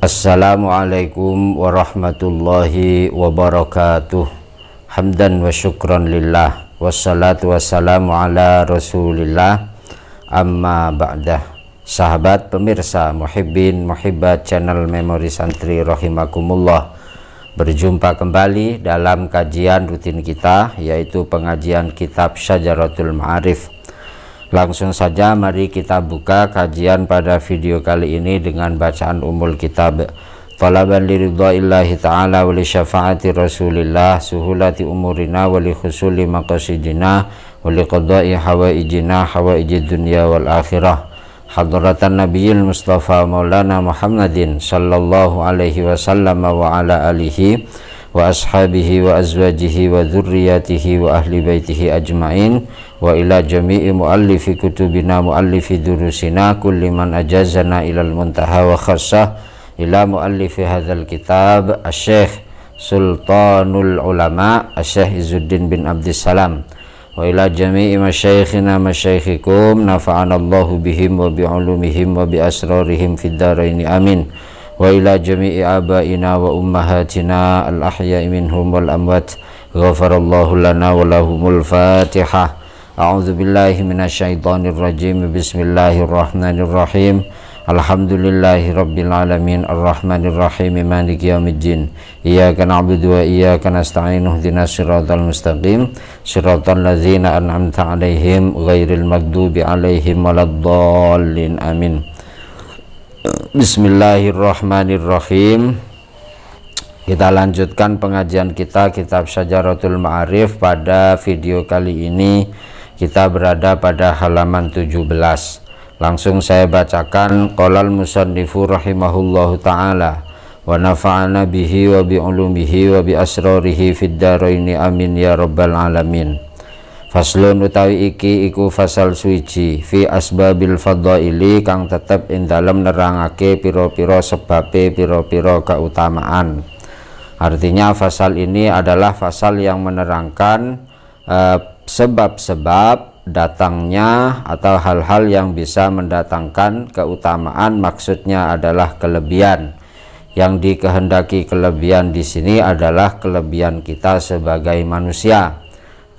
Assalamualaikum warahmatullahi wabarakatuh. Hamdan wa syukran lillah, wassalatu wassalamu ala rasulillah, amma ba'dah. Sahabat pemirsa muhibbin muhibbat channel Memori Santri rahimakumullah, berjumpa kembali dalam kajian rutin kita, yaitu pengajian kitab Syajaratul Ma'arif. Langsung saja mari kita buka kajian pada video kali ini dengan bacaan umul kitab. Talaban liridha'illahi ta'ala wa li syafa'ati rasulillah, suhulati umurina wa li khusuli maqasidina wa li qada'i hawaijina hawaijid dunya wal akhirah. Hadratan nabiyil mustafa maulana Muhammadin sallallahu alaihi wasallam wa ala alihi wa ashabihi wa azwajihi wa dhurriyatihi wa ahli baitihi ajma'in, wa ila jami'i muallifi kutubina muallifi durusina kulli man ajazana ilal muntaha wa khassah ila muallifi hadzal kitab asy-syekh Sultanul Ulama asy-syekh Izzuddin bin Abdissalam, wa ila jami'i masyaikhina masyaikhikum nafa'anallahu bihim wa bi'ulumihim wa bi asrarihim fid dharaini amin, wa ila jami'i abaina wa ummahatina al-ahya'i minhum wal amwat, ghafarallahu lana wa lahumul fatihah. A'udzu billahi minasyaitonir rajim. Bismillahirrahmanirrahim. Alhamdulillahi rabbil alamin, arrahmanir rahim, maliki yaumiddin. Iyyaka na'budu wa iyyaka nasta'in, ihdinas siratal mustaqim, siratal ladzina an'amta 'alaihim ghairil maghdubi 'alaihim waladdallin. Amin. Bismillahirrahmanirrahim. Kita lanjutkan pengajian kita kitab Syajaratul Ma'arif. Pada video kali ini kita berada pada halaman 17. Langsung saya bacakan. Qalal musannifu rahimahullahu ta'ala wa nafa'ana bihi wa bi ulumihi wa bi asrarihi fid dharaini amin ya rabbal alamin. Faslun utawi iki iku fasal suci fi asbabil fadhaili kang tetep ing dalem nerangake pira-pira sebabe pira-pira keutamaan. Artinya fasal ini adalah fasal yang menerangkan sebab-sebab datangnya atau hal-hal yang bisa mendatangkan keutamaan. Maksudnya adalah kelebihan. Yang dikehendaki kelebihan di sini adalah kelebihan kita sebagai manusia.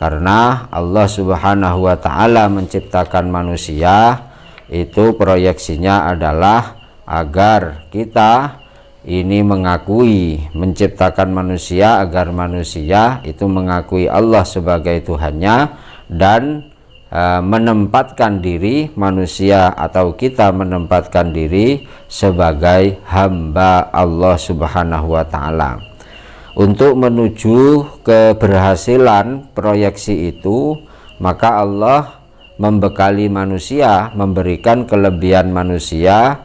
Karena Allah Subhanahu wa ta'ala menciptakan manusia, itu proyeksinya adalah agar kita ini mengakui, menciptakan manusia agar manusia itu mengakui Allah sebagai Tuhannya dan menempatkan diri manusia atau kita menempatkan diri sebagai hamba Allah Subhanahu wa ta'ala. Untuk menuju keberhasilan proyeksi itu, maka Allah membekali manusia, memberikan kelebihan manusia,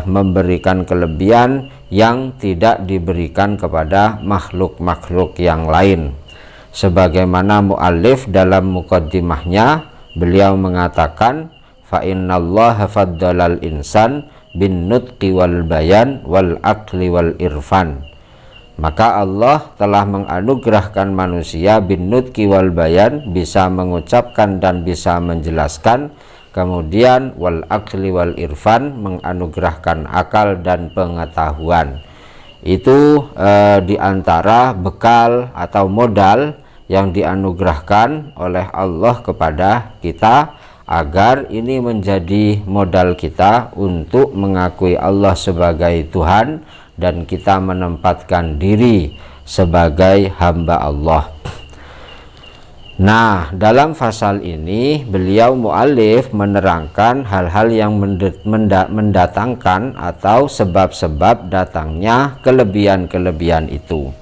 memberikan kelebihan yang tidak diberikan kepada makhluk-makhluk yang lain. Sebagaimana muallif dalam muqaddimahnya, beliau mengatakan fa innallaha faddalal insan bin nutqi wal bayan wal aqli wal irfan. Maka Allah telah menganugerahkan manusia bin nutqi wal bayan, bisa mengucapkan dan bisa menjelaskan, kemudian wal aqli wal irfan, menganugerahkan akal dan pengetahuan. Itu diantara bekal atau modal yang dianugerahkan oleh Allah kepada kita, agar ini menjadi modal kita untuk mengakui Allah sebagai Tuhan dan kita menempatkan diri sebagai hamba Allah. Nah, dalam fasal ini beliau mu'alif menerangkan hal-hal yang mendatangkan atau sebab-sebab datangnya kelebihan-kelebihan itu.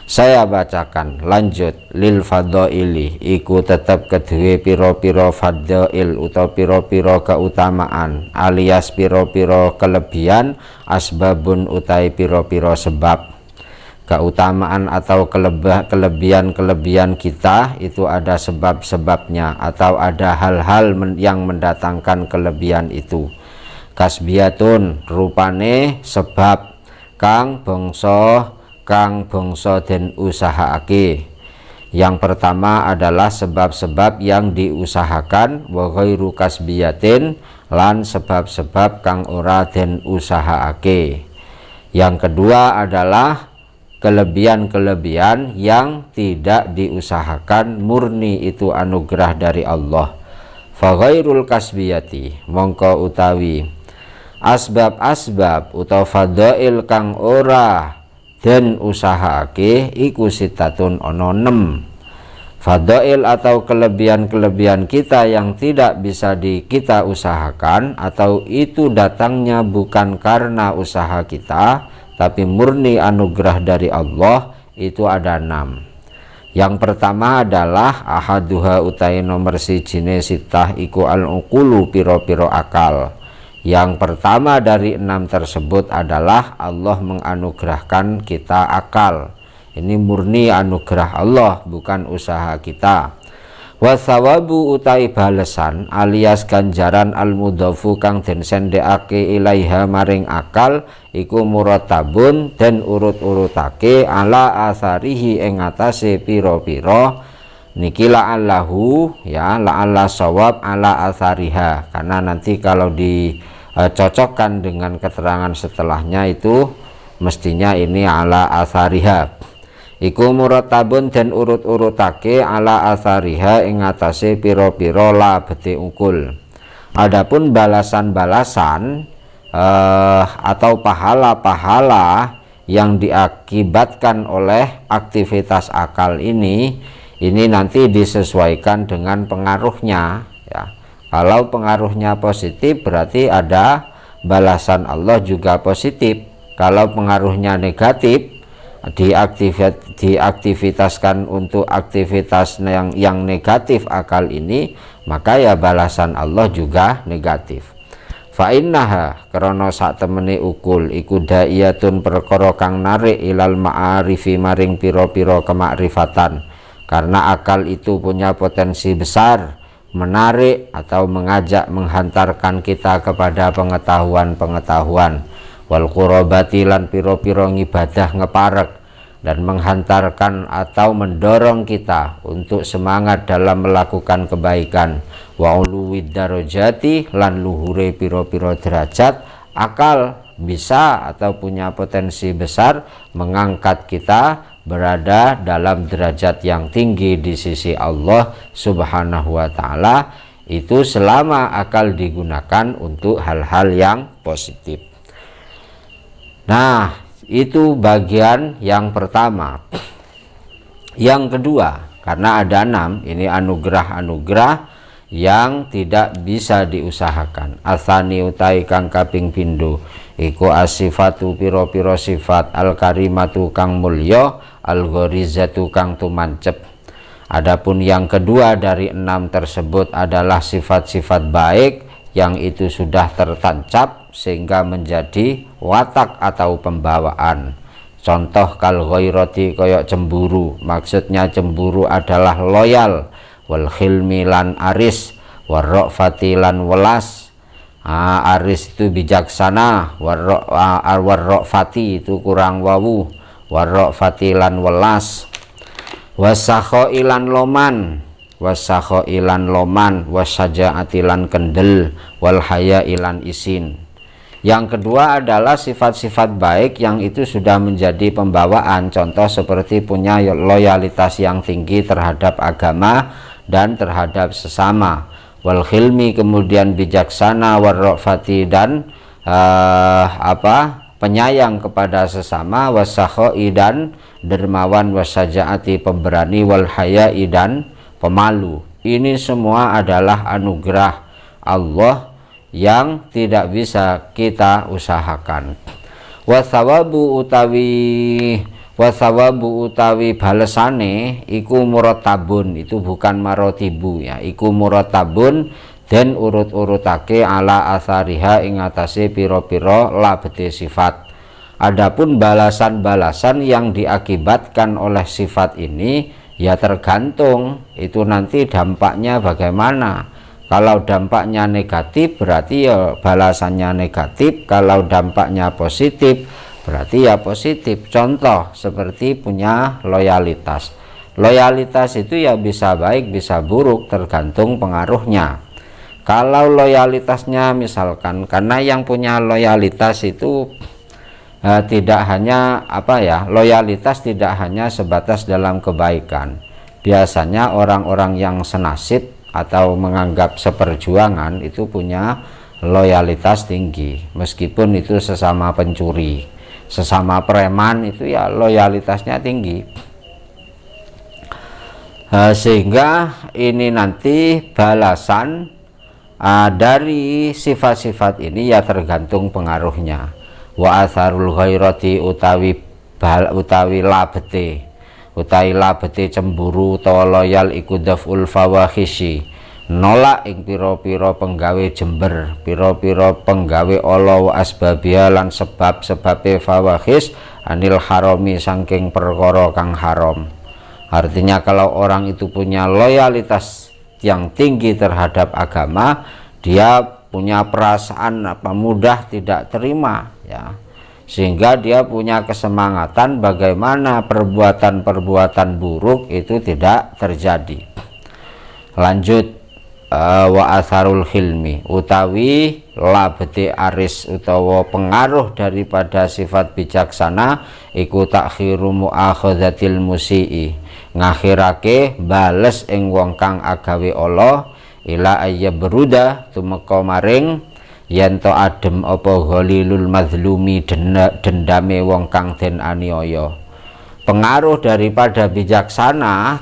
Saya bacakan lanjut. Lil fadhaili iku tetep kedue piro-piro fadhail utawa piro-piro keutamaan, alias piro-piro kelebihan, asbabun utai piro-piro sebab. Keutamaan atau kelebihan-kelebihan kita itu ada sebab-sebabnya atau ada hal-hal yang mendatangkan kelebihan itu. Kasbiatun rupane sebab kang bangsa den usahaake, Yang pertama adalah sebab-sebab yang diusahakan, wa ghairu kasbiyatin, lan sebab-sebab kang ora den usahaake. Yang kedua adalah kelebihan-kelebihan yang tidak diusahakan, murni itu anugerah dari Allah. Fa ghairul kasbiyati, mongko utawi asbab-asbab utawa fadail kang ora den usahaake iku sitatun ono 6. Fadail atau kelebihan-kelebihan kita yang tidak bisa kita usahakan, atau itu datangnya bukan karena usaha kita tapi murni anugerah dari Allah, itu ada 6. Yang pertama adalah ahaduha utai nomor sijine sitah iku al-uqulu, piro-piro akal. Yang pertama dari 6 tersebut adalah Allah menganugerahkan kita akal. Ini murni anugerah Allah, bukan usaha kita. Wasawabu utai balesan alias ganjaran al-mudhafu kang den sendekake ilaiha maring akal iku muratabun den urut-urutake ala asarihi ing atase pira-pira niki la'allahu, ya, la'alla sawab ala asariha, karena nanti kalau dicocokkan dengan keterangan setelahnya itu mestinya ini ala asariha. Iku muratabun dan urut-urutake ala asariha ing atase pira-pira la bete ukul. Adapun balasan-balasan atau pahala-pahala yang diakibatkan oleh aktivitas akal ini nanti disesuaikan dengan pengaruhnya, ya. Kalau pengaruhnya positif berarti ada balasan Allah juga positif. Kalau pengaruhnya negatif, diaktivitaskan untuk aktivitas yang negatif akal ini, maka ya balasan Allah juga negatif. Fa innaha, krana sak temene ukul iku daiyatun perkara kang narik ilal ma'arifi maring pira-pira kemakrifatan, karena akal itu punya potensi besar menarik atau mengajak, menghantarkan kita kepada pengetahuan-pengetahuan, wal qurabati lan piro-piro ngibadah ngeparek, dan menghantarkan atau mendorong kita untuk semangat dalam melakukan kebaikan, wa uluwid darajati lan luhure piro-piro derajat. Akal bisa atau punya potensi besar mengangkat kita berada dalam derajat yang tinggi di sisi Allah Subhanahu wa ta'ala, itu selama akal digunakan untuk hal-hal yang positif. Nah, itu bagian yang pertama. Yang kedua, karena ada 6, ini anugerah-anugerah yang tidak bisa diusahakan. Asani utai kang kaping pindho iku asifatu piro-piro sifat, al-karimatu kang mulya, al-ghorizatu kang tumancep. Adapun yang kedua dari 6 tersebut adalah sifat-sifat baik yang itu sudah tertancap sehingga menjadi watak atau pembawaan. Contoh kal ghairati, koyok cemburu, maksudnya cemburu adalah loyal, wal khilmi lan aris, warrofati lan welas. Aris itu bijaksana, warrofati itu kurang wawu, warrofati lan welas, wasakho ilan loman, wasakho ilan loman, wasajaati lan kendel, wal haya ilan isin. Yang kedua adalah sifat-sifat baik yang itu sudah menjadi pembawaan, contoh seperti punya loyalitas yang tinggi terhadap agama dan terhadap sesama, wal khilmi kemudian bijaksana, warrofati dan penyayang kepada sesama, wasakhoi dan dermawan, wasajaati pemberani, wal hayai dan pemalu. Ini semua adalah anugerah Allah yang tidak bisa kita usahakan. Wasawabu utawi balesane iku muratabun, itu bukan marotibu, ya, iku muratabun dan urut-urutake ala asariha ing atase piro-piro labete sifat. Adapun balasan-balasan yang diakibatkan oleh sifat ini ya tergantung itu nanti dampaknya bagaimana. Kalau dampaknya negatif berarti ya balasannya negatif, kalau dampaknya positif berarti ya positif. Contoh seperti punya loyalitas. Loyalitas itu ya bisa baik bisa buruk, tergantung pengaruhnya. Kalau loyalitasnya misalkan, karena yang punya loyalitas itu tidak hanya loyalitas tidak hanya sebatas dalam kebaikan. Biasanya orang-orang yang senasib atau menganggap seperjuangan itu punya loyalitas tinggi, meskipun itu sesama pencuri, sesama preman, itu ya loyalitasnya tinggi. Sehingga ini nanti balasan dari sifat-sifat ini ya tergantung pengaruhnya. Wa atharul ghairati utawi labete cemburu utawa loyal iku daful fawahishi, nolak ing pira-pira penggawe jember, pira-pira penggawe ala wa asbabia lan sebab-sebabe fawahis anil harami saking perkara kang haram. Artinya kalau orang itu punya loyalitas yang tinggi terhadap agama, dia punya perasaan mudah tidak terima ya, sehingga dia punya kesemangatan bagaimana perbuatan-perbuatan buruk itu tidak terjadi. Lanjut, wa asarul hilmi utawi labeti aris utawa pengaruh daripada sifat bijaksana iku takhiru muakhadzatil musii, ngakhirake bales ing wong kang agawe Allah ila ayyaberuda tumeka maring yen to adem apa ghalilul mazlumi dendame wong kang den aniaya. Pengaruh daripada bijaksana,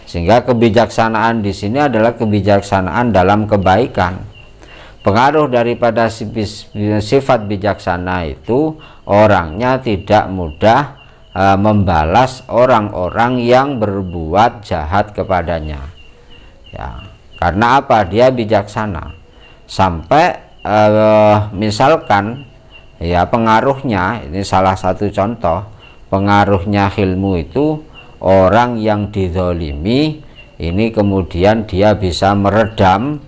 sehingga kebijaksanaan di sini adalah kebijaksanaan dalam kebaikan. Pengaruh daripada sifat bijaksana itu orangnya tidak mudah membalas orang-orang yang berbuat jahat kepadanya ya. Karena apa? Dia bijaksana. Sampai misalkan ya pengaruhnya, ini salah satu contoh pengaruhnya ilmu itu, orang yang dizolimi ini kemudian dia bisa meredam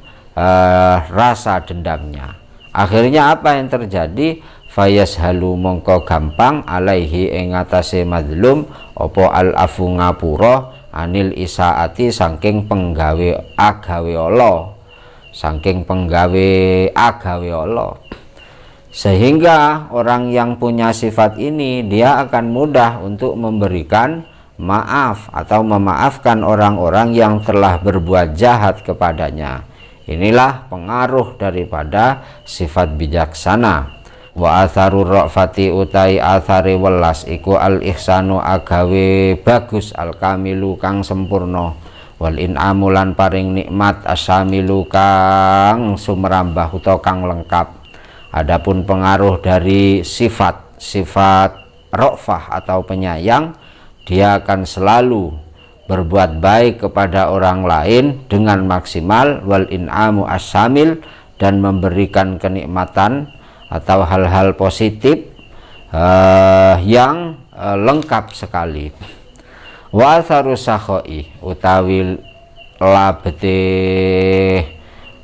rasa dendamnya. Akhirnya apa yang terjadi? Fayashalu mongko gampang alaihi ing atase mazlum opo al afu ngapura anil isaati saking penggawe agawe Allah, saking penggawe agawe Allah. Sehingga orang yang punya sifat ini dia akan mudah untuk memberikan maaf atau memaafkan orang-orang yang telah berbuat jahat kepadanya. Inilah pengaruh daripada sifat bijaksana. Wa atharur ra'fati utai athari welas iku al ihsanu agawe bagus al kamilu kang sempurna, wal inamulan paring nikmat asamilu kang sumrambah utawa kang lengkap. Adapun pengaruh dari sifat ra'fah atau penyayang, dia akan selalu berbuat baik kepada orang lain dengan maksimal, wal inamu asamil, dan memberikan kenikmatan atau hal-hal positif yang lengkap sekali. Wa atharus sakhoi utawi labete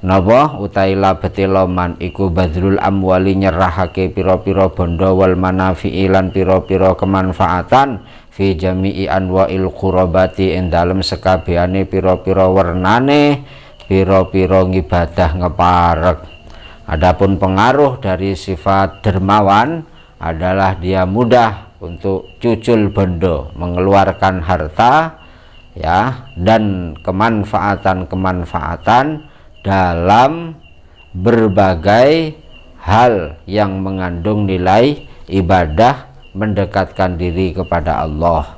napa utawi labete loman iku badrul amwali nyerahake pira-pira bondo wal manafi'i lan pira-pira kemanfaatan fi jami'i anwa'il qurabati ing dalem sekabehane pira-pira wernane pira-pira ngibadah ngeparek. Adapun pengaruh dari sifat dermawan adalah dia mudah untuk cucul bondo, mengeluarkan harta ya, dan kemanfaatan-kemanfaatan dalam berbagai hal yang mengandung nilai ibadah, mendekatkan diri kepada Allah.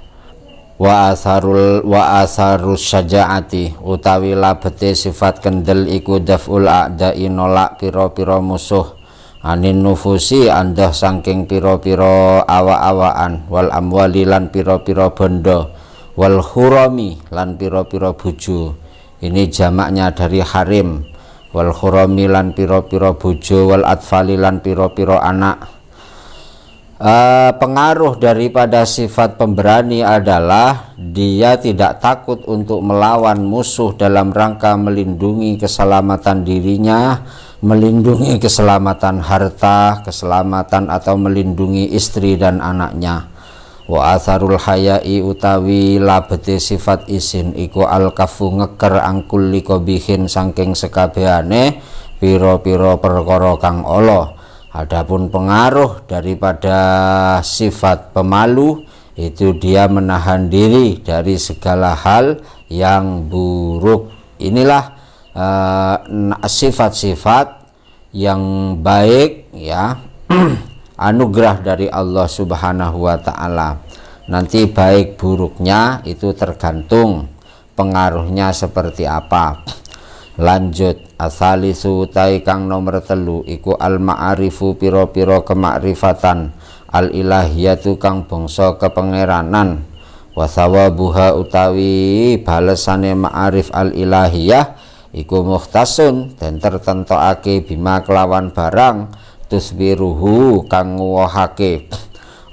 Wa asarus syajaati utawi labete sifat kendel iku daful a'da'i nolak pira-pira musuh, anin nufusi andah saking pira-pira awa-awaan, wal amwali lan pira-pira bondo, wal khurami lan pira-pira bojo. Ini jamaknya dari harim. Wal khurami lan pira-pira bojo, wal atfali lan pira-pira anak. Pengaruh daripada sifat pemberani adalah dia tidak takut untuk melawan musuh dalam rangka melindungi keselamatan dirinya, melindungi keselamatan harta, keselamatan atau melindungi istri dan anaknya. Wa atharul hayai utawi labete sifat isin iku al-kafu ngeker angkul likobihin saking sekabehane piro-piro perkara kang ala. Adapun pengaruh daripada sifat pemalu itu dia menahan diri dari segala hal yang buruk. Inilah sifat-sifat yang baik ya anugerah dari Allah Subhanahu wa ta'ala. Nanti baik buruknya itu tergantung pengaruhnya seperti apa. Lanjut, asalisu utai kang nomor telu iku al ma'arifu piro-piro kemakrifatan al ilahiyatu kang bangsa kepangeranan. Wasawabuha utawi balesane ma'arif al ilahiyah iku mukhtasun dan tertentokake bima kelawan barang tusbiruhu kang nguwahake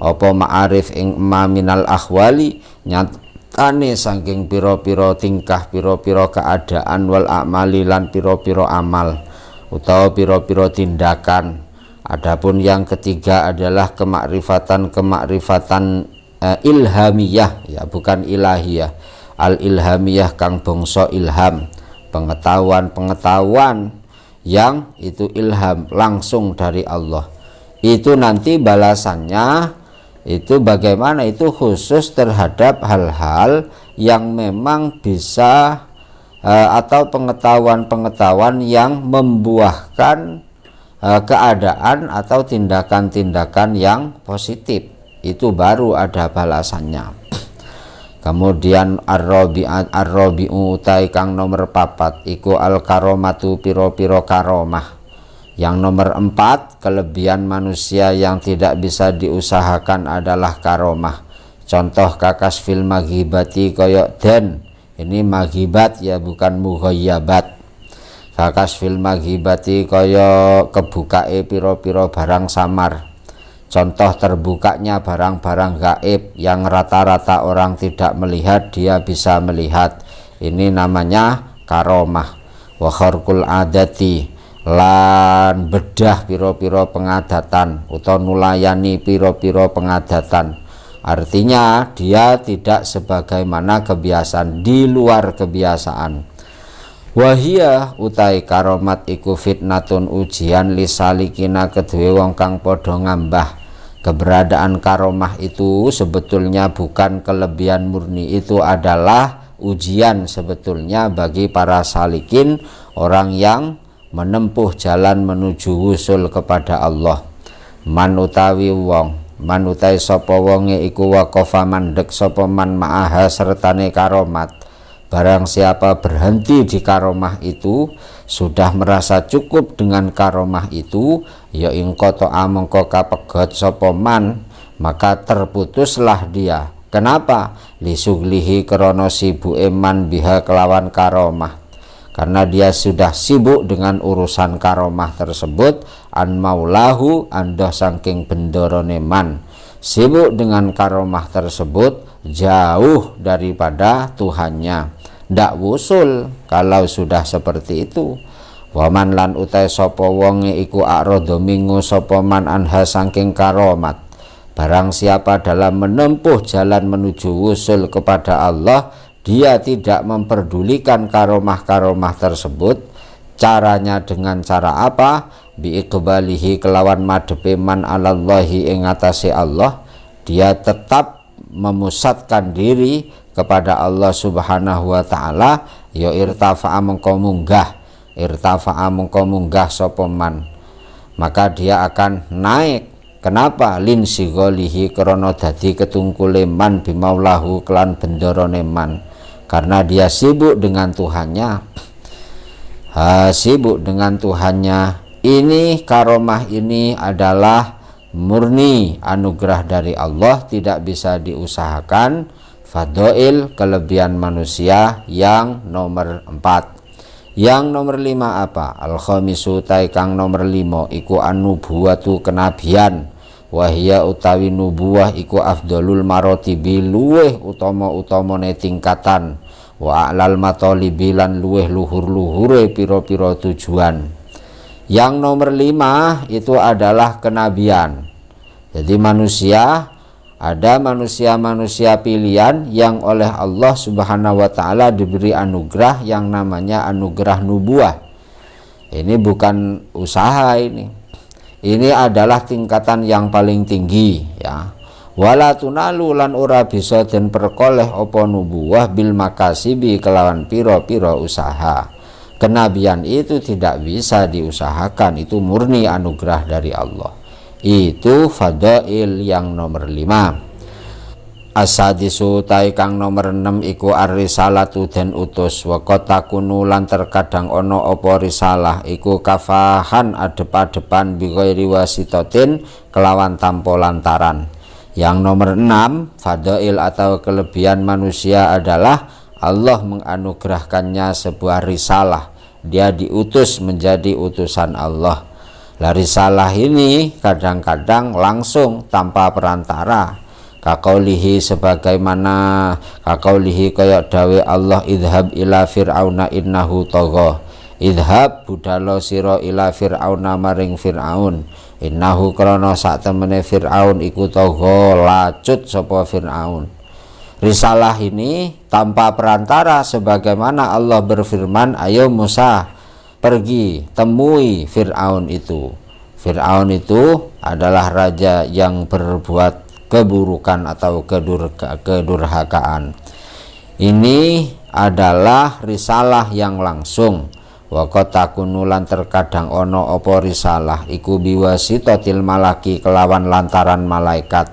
apa ma'arif ing minal akhwali nyatane saking pira-pira tingkah pira-pira keadaan wal a'mali lan pira-pira amal utawa pira-pira tindakan. Adapun yang ketiga adalah kemakrifatan ilhamiyah ya, bukan ilahiyah. Al ilhamiyah kang bangsa ilham, pengetahuan yang itu ilham langsung dari Allah. Itu nanti balasannya itu bagaimana, itu khusus terhadap hal-hal yang memang bisa atau pengetahuan yang membuahkan keadaan atau tindakan-tindakan yang positif. Itu baru ada balasannya. Kemudian ar-rabi'u utai kang nomor papat iku al-karomatu piro-piro karomah. Yang nomor 4 kelebihan manusia yang tidak bisa diusahakan adalah karomah. Contoh kakas fil maghibati koyok den. Ini maghibat ya, bukan mughayyabat. Kakas fil maghibati koyok kebukae piro-piro barang samar. Contoh terbukanya barang-barang gaib yang rata-rata orang tidak melihat, dia bisa melihat. Ini namanya karomah. Wa kharqul adati lan bedah piro-piro pengadatan atau nulayani piro-piro pengadatan. Artinya dia tidak sebagaimana kebiasaan, di luar kebiasaan. Wahia utai karomat iku fitnatun ujian lisalikina kedue wong kang padha ngambah. Keberadaan karomah itu sebetulnya bukan kelebihan murni, itu adalah ujian sebetulnya bagi para salikin, orang yang menempuh jalan menuju wusul kepada Allah. Man utawi wong, man utai sapa wonge iku waqafa mandek sapa man ma'aha sertane karomat. Barang siapa berhenti di karomah itu, sudah merasa cukup dengan karomah itu, ya ingkoto amengko kapegot sapa man, maka terputuslah dia. Kenapa? Lisuglihi krono sibuke man biha kelawan karomah. Karena dia sudah sibuk dengan urusan karomah tersebut, an maulahu andoh saking bendorone man. Sibuk dengan karomah tersebut, jauh daripada Tuhannya. Ndak wusul kalau sudah seperti itu. Waman lan utai sapa wonge iku arodo mingu sapa man anha saking karomat. Barang siapa dalam menempuh jalan menuju wusul kepada Allah, dia tidak memperdulikan karomah-karomah tersebut. Caranya dengan cara apa? Biiqbalihi kelawan madepe man alallahi ing atase Allah. Dia tetap memusatkan diri kepada Allah Subhanahu wa ta'ala, ya irtafa'a mengko munggah sapa man, maka dia akan naik. Kenapa? Lin sigolihi krono dadi ketungkule man bimaulahu kelan bendorone man, karena dia sibuk dengan Tuhannya. Sibuk dengan Tuhannya. Ini karomah ini adalah murni anugerah dari Allah, tidak bisa diusahakan. Fadhail kelebihan manusia yang nomor 4. Yang nomor 5 apa? Al-khamisu tai kang nomor 5 iku an-nubuwatu kenabian. Wahia utawi nubuwah iku afdalul marotibi luweh utama-utamane tingkatan. Wa a'lal matalibi lan luweh luhur-luhure pira-pira tujuan. Yang nomor 5 itu adalah kenabian. Jadi manusia Ada manusia-manusia pilihan yang oleh Allah Subhanahu wa Ta'ala diberi anugerah yang namanya anugerah nubuah. Ini bukan usaha ini. Ini adalah tingkatan yang paling tinggi ya. Wala tunalu lan ora bisa den perkoleh apa nubuwah bil makasibi kelawan piro-piro usaha. Kenabian itu tidak bisa diusahakan, itu murni anugerah dari Allah. Itu fadail yang nomor 5. Asadisu tai kang nomor 6 iku ar-risalatu den utus. Wa qatakunu lan terkadang ono apa risalah iku kafahan adep-adepan bi ghairi wasitatin kelawan tanpa lantaran. Yang nomor 6 fadail atau kelebihan manusia adalah Allah menganugerahkannya sebuah risalah. Dia diutus menjadi utusan Allah. Lah risalah ini kadang-kadang langsung tanpa perantara. Kakaulihi sebagaimana kakaulihi kayak dawe Allah idhab ila fir'auna innahu tagha. Idhab budalo sira ila fir'auna maring Fir'aun. Innahu krana sak temene Fir'aun iku tagha lacut sapa Fir'aun. Risalah ini tanpa perantara sebagaimana Allah berfirman, ayo Musa pergi temui Fir'aun itu. Fir'aun itu adalah raja yang berbuat keburukan atau kedurhakaan. Ini adalah risalah yang langsung. Wa qatakunulan terkadang ono opo risalah iku biwasitatil malaki kelawan lantaran malaikat,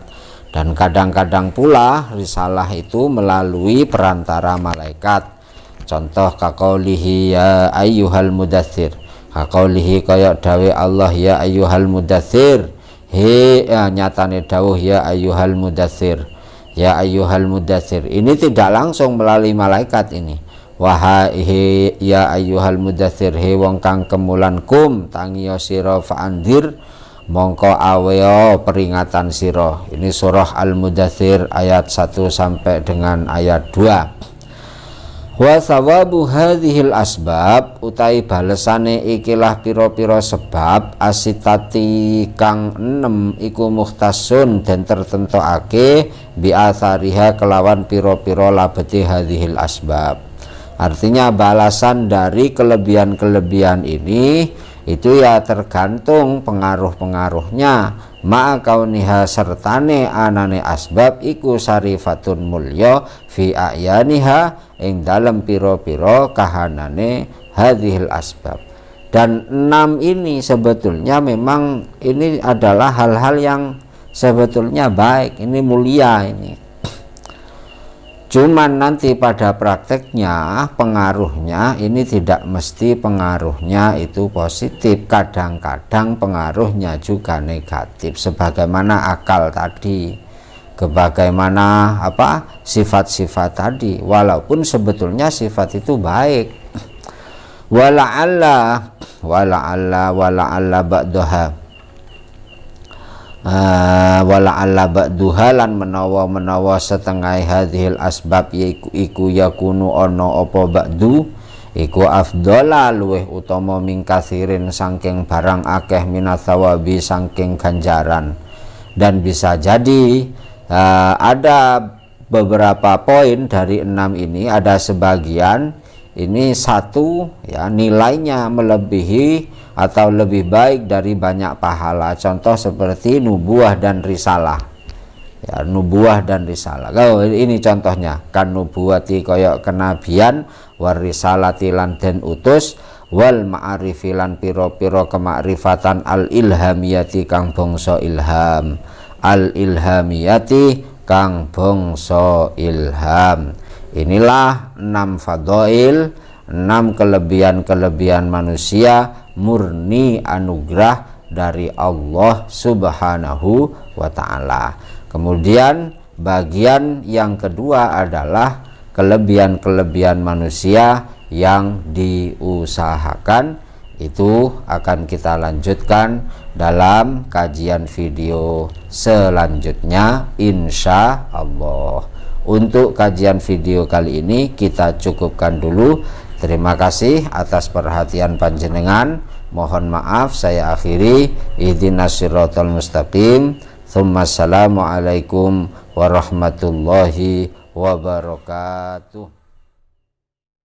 dan kadang-kadang pula risalah itu melalui perantara malaikat. Contoh kakaulihi ya ayyuhal mudaththir, kakaulihi kaya dawe Allah ya ayyuhal mudaththir, nyatane dawuh ya ayyuhal mudaththir, ya ayyuhal mudaththir. Ini tidak langsung melalui malaikat ini. Wahai ya ayyuhal mudaththir, he wong kang kemulan kum tangiyo sira fa'andir mongko aweo peringatan sira. Ini surah Al-Mudaththir ayat 1 sampai dengan ayat 2. Wa sawabu hadhil asbab utai balesane ikilah piro-piro sebab asitati kang 6 iku mukhtasun dan tertentokake bi athariha kelawan piro-piro labeti hadhil asbab. Artinya balasan dari kelebihan-kelebihan ini itu ya tergantung pengaruh-pengaruhnya. Ma'akauniha sertane anane asbab iku sarifatun mulya fi a'yaniha ing dalam piro-piro kahanane hadhil asbab. Dan 6 ini sebetulnya memang ini adalah hal-hal yang sebetulnya baik, ini mulia ini. Cuman nanti pada prakteknya pengaruhnya ini tidak mesti pengaruhnya itu positif, kadang-kadang pengaruhnya juga negatif sebagaimana akal tadi, sebagaimana sifat-sifat tadi, walaupun sebetulnya sifat itu baik. Wala'alla ba'daha wala'alla ba'duhalan menawa setengah hadhil asbab iku yakunu ono opo ba'du iku afdola luweh utama mingkathirin sangking barang akeh minathawabi sangking ganjaran. Dan bisa jadi ada beberapa poin dari 6 ini, ada sebagian ini satu ya nilainya melebihi atau lebih baik dari banyak pahala. Contoh seperti nubuah dan risalah ya, nubuah dan risalah. Ini contohnya kan nubuwati koyok kenabian, war risalati lan den utus, wal ma'arifi lan piro-piro kemakrifatan al ilhamiyati kang bangsa ilham, al ilhamiyati kang bangsa ilham. Inilah 6 fadail, 6 kelebihan-kelebihan manusia murni anugerah dari Allah Subhanahu wa Ta'ala. Kemudian bagian yang kedua adalah kelebihan-kelebihan manusia yang diusahakan. Itu akan kita lanjutkan dalam kajian video selanjutnya insya Allah. Untuk kajian video kali ini kita cukupkan dulu. Terima kasih atas perhatian panjenengan. Mohon maaf saya akhiri. Ihdinas siratal mustaqim. Assalamualaikum warahmatullahi wabarakatuh.